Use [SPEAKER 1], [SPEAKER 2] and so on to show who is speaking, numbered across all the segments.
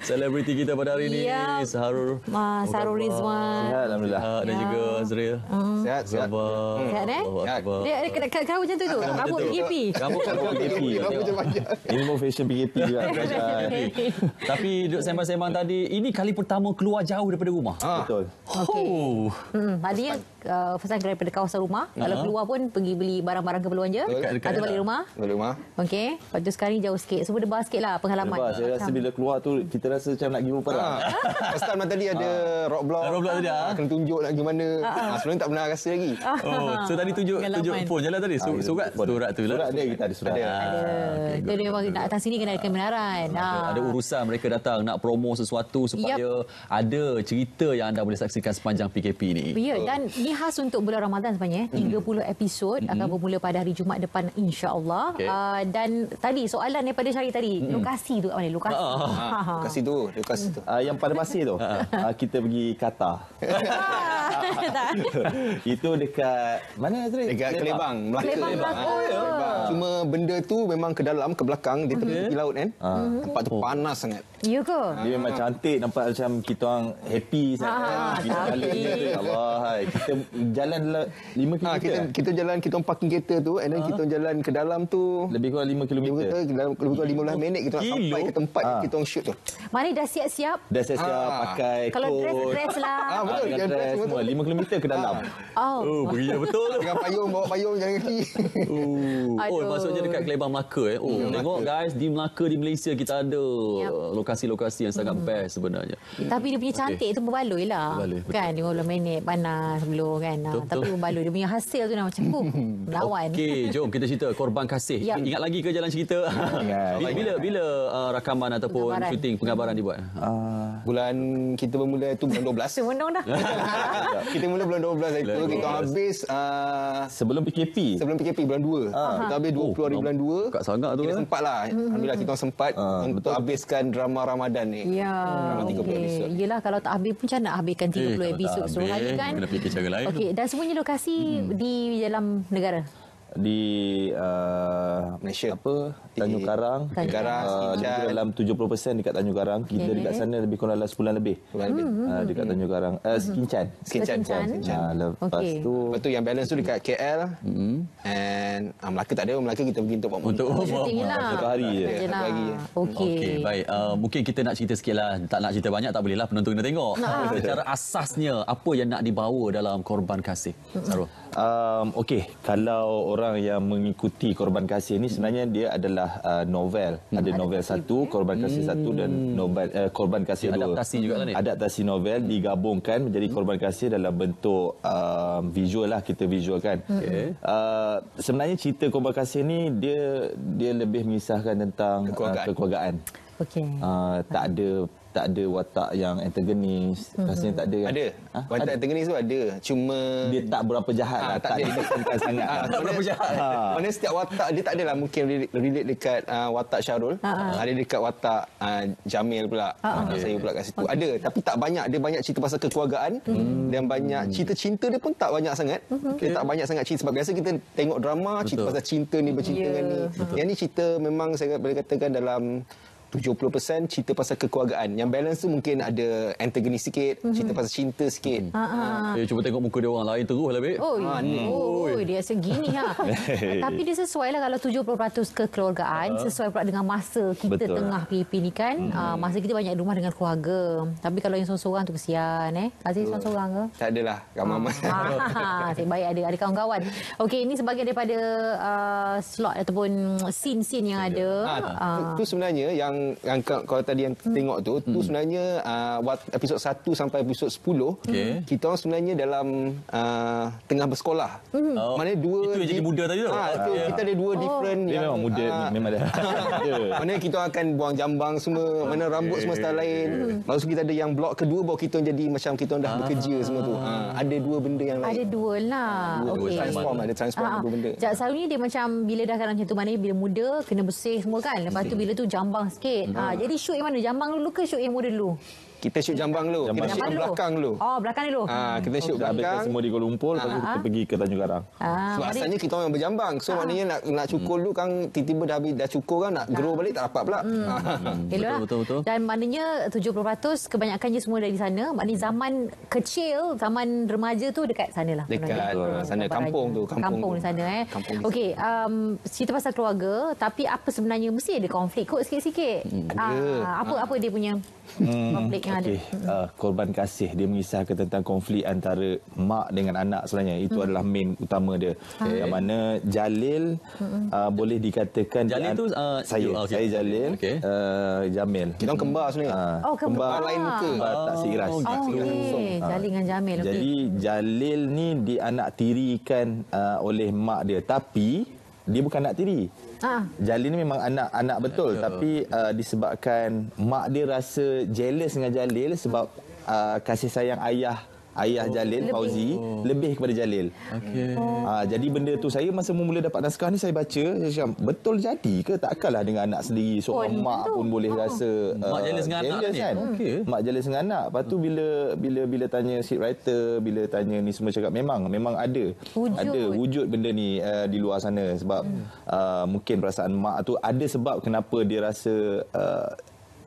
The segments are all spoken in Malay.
[SPEAKER 1] Selebriti kita pada hari ini, Saharul
[SPEAKER 2] Rizwan.
[SPEAKER 3] Sihat, alhamdulillah.
[SPEAKER 1] Dan juga Azril.
[SPEAKER 3] Sihat.
[SPEAKER 2] Sihat Dia kena macam tu. Rambut PKP.
[SPEAKER 1] Rambut PKP.
[SPEAKER 3] Ini mau fashion PKP juga.
[SPEAKER 1] Tapi duduk sembang-sembang tadi, ini kali pertama keluar jauh daripada rumah.
[SPEAKER 3] Betul.
[SPEAKER 1] Oh.
[SPEAKER 2] Tadinya pesan daripada kawasan rumah. Kalau keluar pun pergi beli barang-barang keperluan je. Atau balik rumah. Okey. Lepas tu sekarang ni jauh sikit. So berdebar sikit lah pengalaman.
[SPEAKER 3] Saya rasa bila keluar tu kita rasa macam nak pergi perang.
[SPEAKER 4] First time tadi ada rock block.
[SPEAKER 1] Tadi
[SPEAKER 4] kena tunjuk nak pergi mana. Sebenarnya tak pernah rasa lagi.
[SPEAKER 1] So tadi tunjuk phone jalan tadi. Surat tu lah.
[SPEAKER 3] Surat dia kita ada surat.
[SPEAKER 2] Itu dia memang nak datang sini kena ada kebenaran.
[SPEAKER 1] Ada urusan mereka datang nak promo sesuatu supaya ada cerita yang anda boleh saksikan sepanjang PKP ni.
[SPEAKER 2] Ya, dan ini khas untuk bulan Ramadan sebenarnya. 30 episod akan bermula pada hari Jumaat depan insya-Allah. Dan tadi soalan daripada Syari tadi, lokasi tu kat mana?
[SPEAKER 4] Lokasi tu.
[SPEAKER 3] Yang pada masih tu kita pergi Qatar. Itu dekat mana Azri?
[SPEAKER 4] Dekat Kelebang, Melaka.
[SPEAKER 2] Kelebang.
[SPEAKER 4] Cuma benda tu memang ke dalam, ke belakang, di tepi laut kan. Tempat tu panas sangat.
[SPEAKER 2] Ya ke?
[SPEAKER 3] Dia memang cantik, nampak macam kita orang happy sangat. Allah, kita jalan 5 km.
[SPEAKER 4] Kita jalan, kita parking kereta tu, and then kita jalan ke dalam tu
[SPEAKER 3] lebih kurang 5 km.
[SPEAKER 4] Lebih kurang 15 minit kita nak sampai ke tempat kita orang shoot tu.
[SPEAKER 2] Mana dah siap-siap?
[SPEAKER 3] Dah siap pakai
[SPEAKER 2] kalau dress lah.
[SPEAKER 4] Betul,
[SPEAKER 3] dress semua 5 km ke dalam.
[SPEAKER 1] Begini betul.
[SPEAKER 4] Dengan payung, bawa payung jalan kaki.
[SPEAKER 1] Maksudnya dekat Kelebang Melaka tengok guys, di Melaka, di Malaysia kita ada lokasi-lokasi yang sangat best sebenarnya.
[SPEAKER 2] Tapi dia punya cantik tu berbaloi lah. Kan 15 minit panas belum kan. Tapi berbaloi dia punya hasil tu dah macam melawan.
[SPEAKER 1] Okey, jom kita cerita Korban Kasih. Ingat lagi ke jalan cerita? Bila rakaman ataupun syuting penggambaran dibuat?
[SPEAKER 4] Bulan kita bermula itu bulan 12.
[SPEAKER 2] Semenung dah.
[SPEAKER 4] Kita mula bulan 12 itu. Kita habis
[SPEAKER 3] sebelum PKP
[SPEAKER 4] bulan 2. Kita habis 20 hari bulan 2.
[SPEAKER 1] Kat sangat tu.
[SPEAKER 4] Kita sempat lah. Alhamdulillah kita sempat untuk habiskan drama Ramadan ni.
[SPEAKER 2] Ya.
[SPEAKER 4] 30 episod.
[SPEAKER 2] Yelah, kalau tak habis pun macam nak habiskan 30 episod sehari kan.
[SPEAKER 1] Kena fikir cara lain.
[SPEAKER 2] Okey, dan semuanya lokasi di dalam negara.
[SPEAKER 3] Di
[SPEAKER 4] Malaysia,
[SPEAKER 3] Tanjung Karang, lebih dalam 70% dekat Tanjung Karang. Kita dekat sana lebih kurang dalam sebulan lebih. Dekat Tanjung Karang, Skincan. Lepas tu yang balance tu dekat KL, and Melaka tak ada. Melaka kita pergi untuk satu hari je.
[SPEAKER 1] Okey, baik. Mungkin kita nak cerita sikit lah. Tak nak cerita banyak tak boleh lah, penonton kena tengok. Secara asasnya apa yang nak dibawa dalam Korban Kasih, Sarul?
[SPEAKER 3] Okey, kalau orang yang mengikuti Korban Kasih ni sebenarnya dia adalah novel. Ada novel satu, Korban Kasih satu, dan novel Korban Kasih dua.
[SPEAKER 1] Adaptasi juga lah ni.
[SPEAKER 3] Adaptasi novel digabungkan menjadi Korban Kasih dalam bentuk visual lah, kita visualkan. Sebenarnya cerita Korban Kasih ni dia lebih mengisahkan tentang kekeluargaan. Tak ada watak yang antagonis. Rasanya tak ada.
[SPEAKER 4] Ada. Watak antagonis tu ada. Cuma
[SPEAKER 3] dia tak berapa jahat lah. Tak ditekankan sangat.
[SPEAKER 4] Tak berapa jahat. Mana setiap watak dia tak adalah mungkin relate dekat watak Syarul. Ada dekat watak Jamil pula. Saya pula kat situ. Ada. Tapi tak banyak. Dia banyak cerita pasal kekeluargaan. Dan banyak cerita cinta dia pun tak banyak sangat. Dia tak banyak sangat cerita. Sebab biasa kita tengok drama, cerita pasal cinta ni, bercinta dengan ni. Yang ni cerita memang saya boleh katakan dalam 70% cerita pasal kekeluargaan. Yang balance tu mungkin ada antagonis sikit, cerita pasal cinta sikit.
[SPEAKER 1] Cuba tengok muka dia orang lain terus lah, Bek.
[SPEAKER 2] Dia segini ha. Tapi dia sesuai lah kalau 70% kekeluargaan, sesuai pula dengan masa kita tengah PKP ni kan. Masa kita banyak rumah dengan keluarga. Tapi kalau yang seorang-seorang tu kesian Aziz seorang-seorang ke?
[SPEAKER 4] Tak adalah, ramai.
[SPEAKER 2] Saya baik ada kawan-kawan. Okey, ini sebagai daripada slot ataupun scene-scene yang ada.
[SPEAKER 4] Tu sebenarnya yang kalau tadi yang tengok tu sebenarnya episod 1 sampai episod 10 kita orang sebenarnya dalam tengah bersekolah. Mana dua
[SPEAKER 1] itu yang jadi muda tadi tu.
[SPEAKER 4] Kita ada dua different
[SPEAKER 3] dia memang muda memang dah.
[SPEAKER 4] Mana kita akan buang jambang semua, mana rambut semua style lain. Lepas tu kita ada yang blok kedua baru kita jadi macam kita dah bekerja semua tu. Ada dua benda yang lain.
[SPEAKER 2] Ada dua lah.
[SPEAKER 4] Okey. Ada transform dua benda.
[SPEAKER 2] Selalunya dia macam bila dah macam tu, maknanya bila muda kena bersih semua kan. Lepas tu bila tu jambang sikit. Jadi shoot yang mana? Jambang dulu ke shoot yang muda dulu?
[SPEAKER 4] Kita shoot jambang dulu. Kita shoot belakang dulu.
[SPEAKER 2] Oh, belakang dulu.
[SPEAKER 4] Kita shoot belakang.
[SPEAKER 3] Semua di Kuala Lumpur, lepas tu kita pergi ke Tanjung Karang.
[SPEAKER 4] Sebab asalnya kita orang berjambang. So maknanya nak cukur dulu kan tiba-tiba dah cukur kan nak grow balik tak dapat pula.
[SPEAKER 1] Betul.
[SPEAKER 2] Dan maknanya 70% kebanyakannya semua dari sana. Maknanya zaman kecil, zaman remaja tu dekat sana lah.
[SPEAKER 4] Dekat sana, kampung tu.
[SPEAKER 2] Kampung di sana. Okey, cerita pasal keluarga, tapi apa sebenarnya mesti ada konflik kot sikit-sikit. Apa dia punya konflik yang ada?
[SPEAKER 3] Korban kasih, dia mengisahkan tentang konflik antara mak dengan anak sebenarnya. Itu adalah main utama dia. Yang mana Jalil boleh dikatakan
[SPEAKER 1] Jalil tu
[SPEAKER 3] saya Jalil, Jamil.
[SPEAKER 4] Kita orang kembar sebenarnya.
[SPEAKER 3] Kembar
[SPEAKER 4] lain muka.
[SPEAKER 3] Tak seiras.
[SPEAKER 2] Jalil dengan Jamil.
[SPEAKER 3] Jadi Jalil ni dianak tirikan oleh mak dia, tapi dia bukan anak tiri. Jalil ni memang anak betul, tapi disebabkan mak dia rasa jealous dengan Jalil sebab kasih sayang ayah Jalil, Fauzi, lebih kepada Jalil. Jadi benda tu saya masa mula dapat naskah ni saya baca, saya cakap betul jadi ke? Takkanlah dengan anak sendiri seorang mak pun boleh rasa
[SPEAKER 1] mak jealous dengan anak ni
[SPEAKER 3] kan? Mak jealous dengan anak. Lepas tu bila tanya script writer, bila tanya ni semua cakap memang ada wujud benda ni di luar sana sebab mungkin perasaan mak tu ada sebab kenapa dia rasa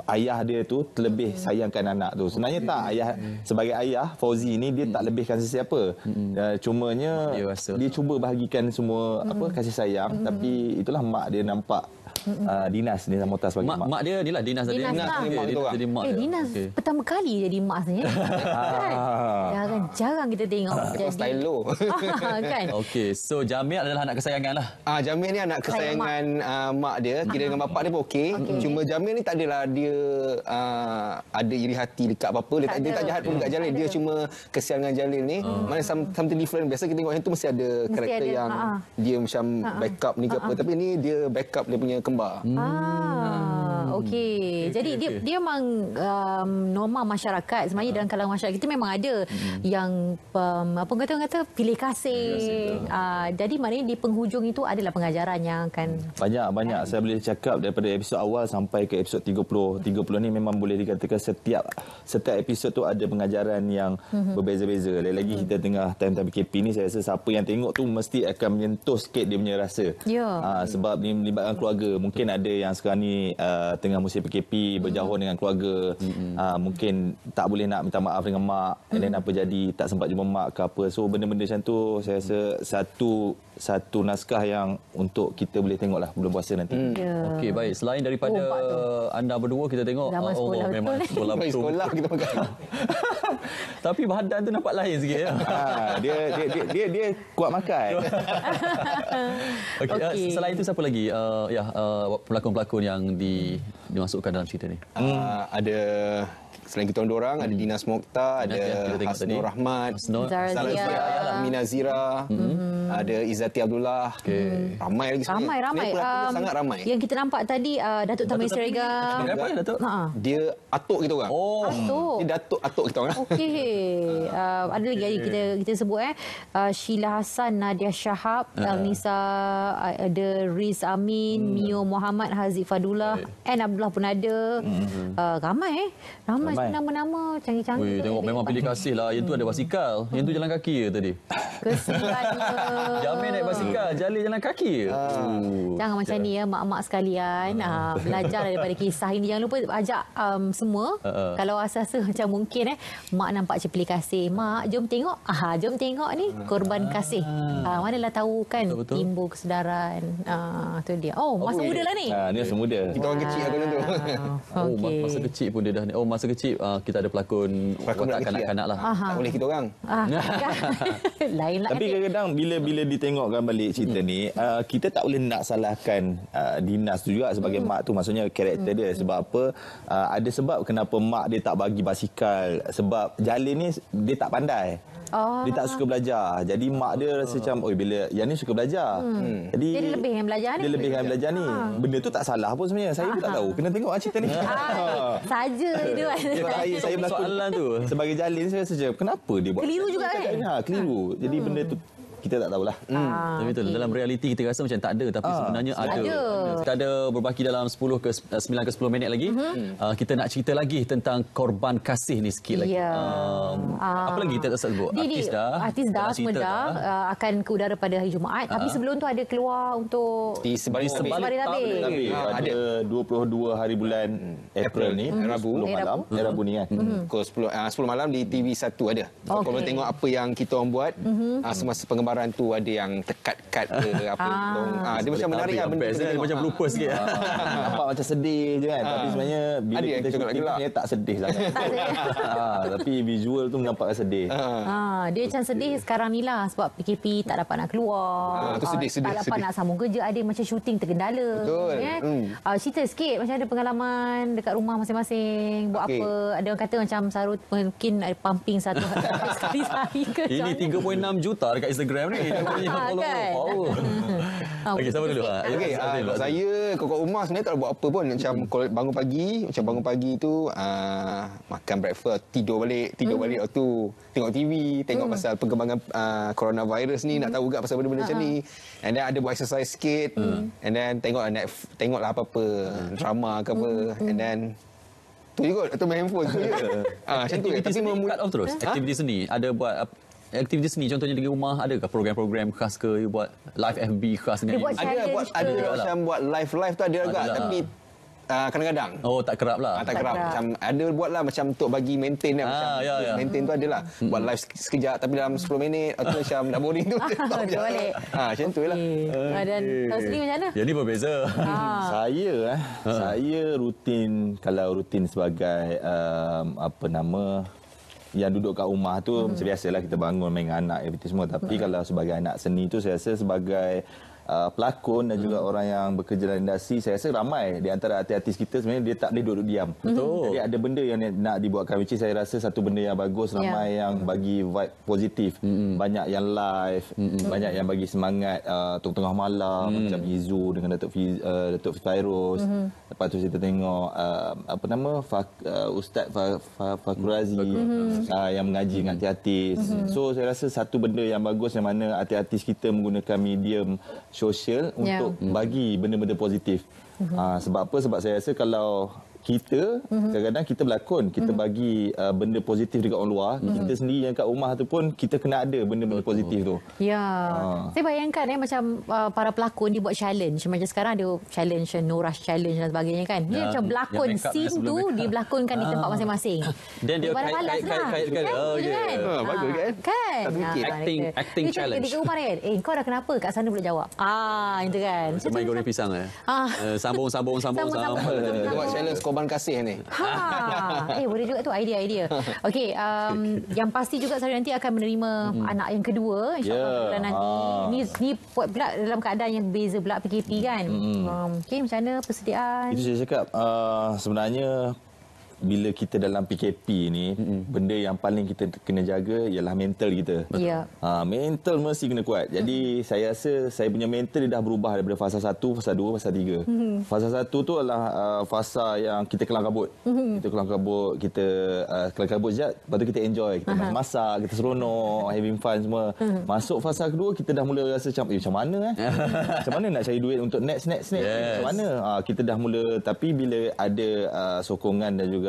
[SPEAKER 3] ayah dia tu terlebih sayangkan anak tu. Sebenarnya tak, sebagai ayah Fauzi ni dia tak lebihkan sesiapa. Cumanya dia cuba bahagikan semua kasih sayang, tapi itulah mak dia nampak Dinas Motas bagi mak.
[SPEAKER 1] Mak dia inilah Dinas tadi.
[SPEAKER 4] Jadi mak.
[SPEAKER 2] Dinas pertama kali jadi mak sebenarnya. Jarang kita tengok jadi
[SPEAKER 4] style low.
[SPEAKER 2] Kan?
[SPEAKER 1] Okey, so Jamil adalah anak kesayangan lah.
[SPEAKER 4] Jamil ni anak kesayangan mak dia. Kira dengan bapak dia pun okey. Cuma Jamil ni tak adalah dia ada iri hati dekat apa-apa. Dia tak jahat pun dekat Jalil. Dia cuma kesian dengan Jalil ni. Mana something different. Biasa kita tengok yang tu mesti ada karakter yang dia macam backup ni ke apa. Tapi ni dia backup dia punya kembar.
[SPEAKER 2] Okey. Jadi dia memang norma masyarakat. Sebenarnya dalam kalangan masyarakat kita memang ada yang apa kata pilih kasih. Jadi maknanya di penghujung itu adalah pengajaran yang akan
[SPEAKER 3] banyak saya boleh cakap daripada episod awal sampai ke episod 30 ni memang boleh dikatakan setiap episod tu ada pengajaran yang berbeza-beza. Lagi-lagi kita tengah time-time PKP ni, saya rasa siapa yang tengok tu mesti akan menyentuh sikit dia punya rasa. Sebab ni melibatkan keluarga. Mungkin ada yang sekarang ni tengah musim PKP berjauhan dengan keluarga. Mungkin tak boleh nak minta maaf dengan mak, dan apa jadi tak sempat jumpa mak ke apa. So benda-benda macam tu saya rasa satu naskah yang untuk kita boleh tengoklah bulan puasa nanti.
[SPEAKER 1] Okey, baik. Selain daripada anda berdua, kita tengok
[SPEAKER 2] sekolah
[SPEAKER 1] memang sekolah betul.
[SPEAKER 4] Sekolah kita makan.
[SPEAKER 1] Tapi badan tu nampak lain sikit ya.
[SPEAKER 3] Dia kuat makan.
[SPEAKER 1] Okey. Selain itu siapa lagi pelakon-pelakon yang dimasukkan dalam cerita ni?
[SPEAKER 4] Ada selain kita orang ada Dinas Mokhtar, ada Hasnur Rahmat,
[SPEAKER 2] Zara
[SPEAKER 4] Mina Zira, ada Izzati Abdullah. Ramai lagi sebenarnya.
[SPEAKER 2] Ramai.
[SPEAKER 4] Sangat ramai.
[SPEAKER 2] Yang kita nampak tadi Datuk Tamir Siregar.
[SPEAKER 1] Apa Datuk?
[SPEAKER 4] Dia atuk kita orang.
[SPEAKER 2] Atuk.
[SPEAKER 4] Dia atuk kita orang.
[SPEAKER 2] Okey. Ada lagi kita sebut Sheila Hassan, Nadia Shahab, Elnisa, ada Riz Amin, Mio Muhammad, Haziq Fadullah, and Abdullah pun ada. Ramai nama-nama canggih-canggih.
[SPEAKER 1] Tengok memang pilih kasih lah. Yang tu ada basikal. Yang tu jalan kaki je tadi.
[SPEAKER 2] Kesiannya.
[SPEAKER 1] Jamil naik basikal, Jalil jalan kaki je.
[SPEAKER 2] Jangan macam ni ya, mak-mak sekalian. Belajar daripada kisah ini. Jangan lupa ajak semua. Kalau rasa macam mungkin mak nampak macam pilih kasih. Mak, jom tengok. Jom tengok ni korban kasih. Manalah tahu kan timbul kesedaran. Tu dia. Masa muda lah ni.
[SPEAKER 3] Ni masa muda.
[SPEAKER 4] Kita orang kecil aku tu.
[SPEAKER 1] Masa kecil pun dia dah ni. Masa kecil kita ada pelakon watak kanak-kanak lah.
[SPEAKER 4] Tak boleh kita orang.
[SPEAKER 2] Lain lah.
[SPEAKER 3] Tapi kadang-kadang bila ditengokkan balik cerita ni, kita tak boleh nak salahkan Dinas tu juga sebagai mak tu. Maksudnya karakter dia. Sebab apa? Ada sebab kenapa mak dia tak bagi basikal. Sebab Jalil ni dia tak pandai. Dia tak suka belajar. Jadi mak dia rasa macam bila yang ni suka belajar. Jadi
[SPEAKER 2] dia lebih yang belajar ni.
[SPEAKER 3] Dia lebih yang belajar ni. Benda tu tak salah pun sebenarnya. Saya pun tak tahu. Kena tengok cerita ni.
[SPEAKER 2] Saja dia.
[SPEAKER 3] Saya berlakon
[SPEAKER 1] soalan tu.
[SPEAKER 3] Sebagai Jalil saya rasa kenapa dia buat
[SPEAKER 2] keliru juga
[SPEAKER 3] keliru. Jadi benda tu kita tak tahulah.
[SPEAKER 1] Tapi betul, dalam realiti kita rasa macam tak ada, tapi sebenarnya ada. Kita ada berbaki dalam 9 ke 10 minit lagi. Kita nak cerita lagi tentang korban kasih ni sikit lagi. Apa lagi kita tak sebut?
[SPEAKER 2] Artis dah semua dah akan ke udara pada hari Jumaat. Tapi sebelum tu ada keluar untuk
[SPEAKER 4] di sebalik
[SPEAKER 2] tabir.
[SPEAKER 3] Ada 22 hari bulan April ni, Rabu malam, Rabu ni kan.
[SPEAKER 4] Pukul 10 malam di TV1 ada. Kalau boleh tengok apa yang kita orang buat, semasa pengembaraan tu ada yang tekat-kat ke apa. Dia macam menarik lah benda
[SPEAKER 1] dia macam blooper sikit.
[SPEAKER 3] Nampak macam sedih je kan. Tapi sebenarnya bila kita syuting ni tak sedih sangat. Tapi visual tu menampakkan sedih.
[SPEAKER 2] Dia macam sedih sekarang ni lah sebab PKP tak dapat nak keluar. Tak dapat nak sambung kerja. Ada macam syuting tergendala.
[SPEAKER 4] Betul.
[SPEAKER 2] Cerita sikit macam ada pengalaman dekat rumah masing-masing. Buat apa? Ada orang kata macam Sarut mungkin ada pumping satu sekali sehari ke.
[SPEAKER 1] Ini 3.6 juta dekat Instagram ni. Okey, siapa dulu?
[SPEAKER 4] Okey, saya kat rumah sebenarnya tak ada buat apa pun. Macam bangun pagi tu makan breakfast, tidur balik waktu tu tengok TV, tengok pasal perkembangan coronavirus ni, nak tahu juga pasal benda-benda macam ni. And then ada buat exercise sikit. And then tengoklah apa-apa drama ke apa. And then tu juga atau main handphone tu je. Macam tu.
[SPEAKER 1] Tapi cut off terus. Aktiviti seni ada buat aktiviti seni contohnya di rumah, adakah program-program khas ke you buat live FB khas dengan
[SPEAKER 4] ada macam buat live tu ada juga tapi kadang-kadang
[SPEAKER 1] tak kerap lah.
[SPEAKER 4] Tak kerap. Macam ada buatlah macam untuk bagi maintain lah. Macam maintain tu adalah buat live sekejap tapi dalam 10 minit atau macam dah boring tu
[SPEAKER 2] balik.
[SPEAKER 4] Macam tu lah.
[SPEAKER 2] Dan tahu sendiri macam mana?
[SPEAKER 1] Yang ni berbeza.
[SPEAKER 3] Saya rutin, kalau rutin sebagai yang duduk kat rumah tu macam biasalah kita bangun main dengan anak aktiviti semua. Tapi kalau sebagai anak seni tu saya rasa sebagai pelakon dan juga orang yang bekerja dalam industri, saya rasa ramai di antara artis-artis kita sebenarnya dia tak boleh duduk diam.
[SPEAKER 1] Betul.
[SPEAKER 3] Jadi ada benda yang nak dibuatkan, which is saya rasa satu benda yang bagus, ramai yang bagi vibe positif. Banyak yang live, banyak yang bagi semangat tengah malam macam Izu dengan Datuk Fairuz. Lepas tu kita tengok Ustaz Fakhr Razi yang mengaji dengan artis. So saya rasa satu benda yang bagus yang mana artis-artis kita menggunakan medium sosial untuk bagi benda-benda positif. Sebab apa? Sebab saya rasa kalau kita kadang-kadang kita berlakon, kita bagi benda positif dekat orang luar, kita sendiri yang kat rumah tu pun kita kena ada benda-benda positif tu.
[SPEAKER 2] Saya bayangkan macam para pelakon dia buat challenge. Macam sekarang ada challenge No Rush Challenge dan sebagainya kan. Dia macam berlakon scene tu dibelakonkan di tempat masing-masing.
[SPEAKER 1] Dan dia kait
[SPEAKER 4] bagus kan?
[SPEAKER 1] Acting challenge.
[SPEAKER 2] Dia rumah kan. Kau dah kenapa? Kat sana boleh jawab. Itu kan.
[SPEAKER 1] Main goreng pisang sambung.
[SPEAKER 4] Buat challenge korban kasih ni.
[SPEAKER 2] Boleh juga tu idea. Okey, yang pasti juga saya nanti akan menerima anak yang kedua insya-Allah bulan nanti. Ni buat pula dalam keadaan yang berbeza pula PKP kan. Okey, macam mana persediaan?
[SPEAKER 3] Itu saya cakap sebenarnya bila kita dalam PKP ni, benda yang paling kita kena jaga ialah mental kita. Mental mesti kena kuat. Jadi saya rasa saya punya mental dia dah berubah daripada fasa 1, fasa 2, fasa 3. Fasa 1 tu adalah fasa yang kita kelang kabut. Kita kelang kabut sekejap, lepas tu kita enjoy, kita masak, kita seronok, having fun semua. Masuk fasa kedua kita dah mula rasa macam mana macam mana nak cari duit untuk next. Macam mana? Kita dah mula, tapi bila ada sokongan dan juga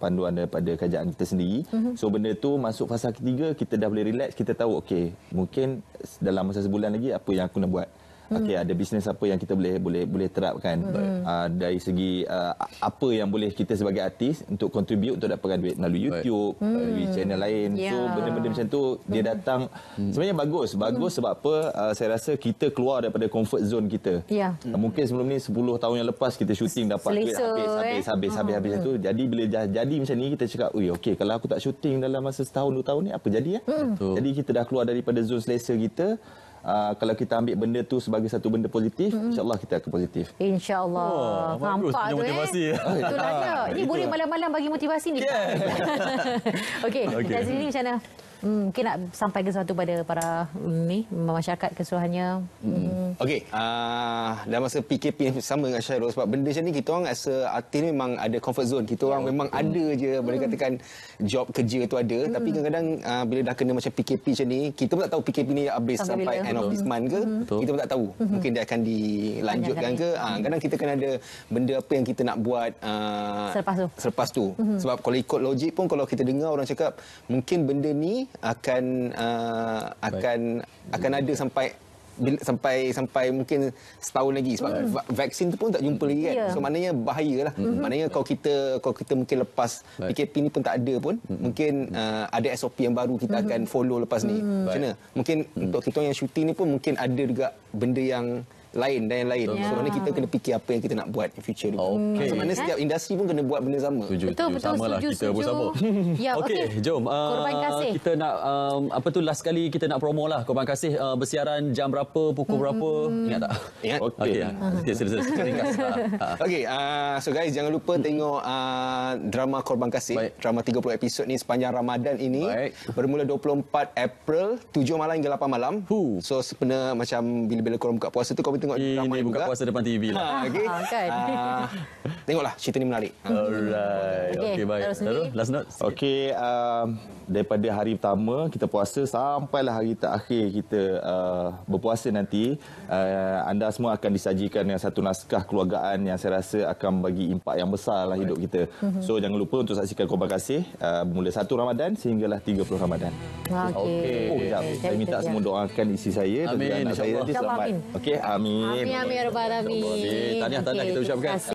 [SPEAKER 3] panduan daripada kerajaan kita sendiri. So benda tu masuk fasa ketiga, kita dah boleh relax, kita tahu okey, mungkin dalam masa sebulan lagi apa yang aku nak buat. Okey, ada bisnes apa yang kita boleh terapkan dari segi apa yang boleh kita sebagai artis untuk contribute untuk dapatkan duit melalui YouTube, melalui channel lain. So benda-benda macam tu dia datang sebenarnya bagus sebab apa? Saya rasa kita keluar daripada comfort zone kita. Mungkin sebelum ni 10 tahun yang lepas kita syuting dapat duit habis tu. Jadi bila jadi macam ni kita cakap, okey, kalau aku tak syuting dalam masa setahun 2 tahun ni apa jadi ya? Jadi kita dah keluar daripada zone selesa kita. Kalau kita ambil benda tu sebagai satu benda positif, insya-Allah kita akan positif.
[SPEAKER 2] Insya-Allah. Nampak tu
[SPEAKER 1] motivasi.
[SPEAKER 2] Itulah dia. Ini boleh malam-malam bagi motivasi ni. Okey, dari sini macam mana? Mungkin nak sampaikan sesuatu pada para masyarakat keseluruhannya.
[SPEAKER 4] Okey, dalam masa PKP ni sama dengan Syahrul, sebab benda macam ni kita orang as a artis ni memang ada comfort zone. Kita orang memang ada je boleh katakan job kerja tu ada, tapi kadang-kadang bila dah kena macam PKP macam ni, kita pun tak tahu PKP ni habis sampai end of this month ke. Kita pun tak tahu. Mungkin dia akan dilanjutkan ke. Kadang kita kena ada benda apa yang kita nak buat selepas tu. Sebab kalau ikut logik pun, kalau kita dengar orang cakap mungkin benda ni akan ada sampai mungkin setahun lagi, sebab vaksin tu pun tak jumpa lagi kan. So maknanya bahayalah. Maknanya kalau kita mungkin lepas PKP ni pun tak ada pun, mungkin ada SOP yang baru kita akan follow lepas ni. Macam mana? Mungkin untuk kita yang syuting ni pun mungkin ada juga benda yang lain dan yang lain. So maknanya kita kena fikir apa yang kita nak buat in future ni. So maknanya setiap industri pun kena buat benda sama.
[SPEAKER 2] Betul,
[SPEAKER 1] samalah, kita pun sama.
[SPEAKER 2] Ya,
[SPEAKER 1] okey, jom.
[SPEAKER 2] Korban Kasih.
[SPEAKER 1] Kita nak last kali kita nak promo lah Korban Kasih, bersiaran jam berapa, pukul berapa, ingat tak?
[SPEAKER 4] Ingat.
[SPEAKER 1] Okey. Ringkas.
[SPEAKER 4] Okey, so guys, jangan lupa tengok drama Korban Kasih. Drama 30 episod ni sepanjang Ramadan ini. Bermula 24 April 7 malam hingga 8 malam. So sebenarnya macam bila korang buka puasa tu, korang tengok drama
[SPEAKER 1] ini buka
[SPEAKER 4] juga.
[SPEAKER 1] puasa depan TV lah.
[SPEAKER 4] Okey. Tengoklah cerita ni menarik.
[SPEAKER 1] Alright. Okey, baik. Last note.
[SPEAKER 3] Okey, daripada hari pertama kita puasa sampailah hari terakhir kita berpuasa nanti, anda semua akan disajikan dengan satu naskah keluargaan yang saya rasa akan bagi impak yang besar dalam hidup kita. So jangan lupa untuk saksikan Korban Kasih bermula 1 Ramadan sehinggalah 30 Ramadan.
[SPEAKER 2] Okey.
[SPEAKER 3] Saya minta semua doakan isteri saya dan anak saya nanti selamat. Okey, amin.
[SPEAKER 2] Amin ya rabbal alamin.
[SPEAKER 1] Tahniah kita ucapkan.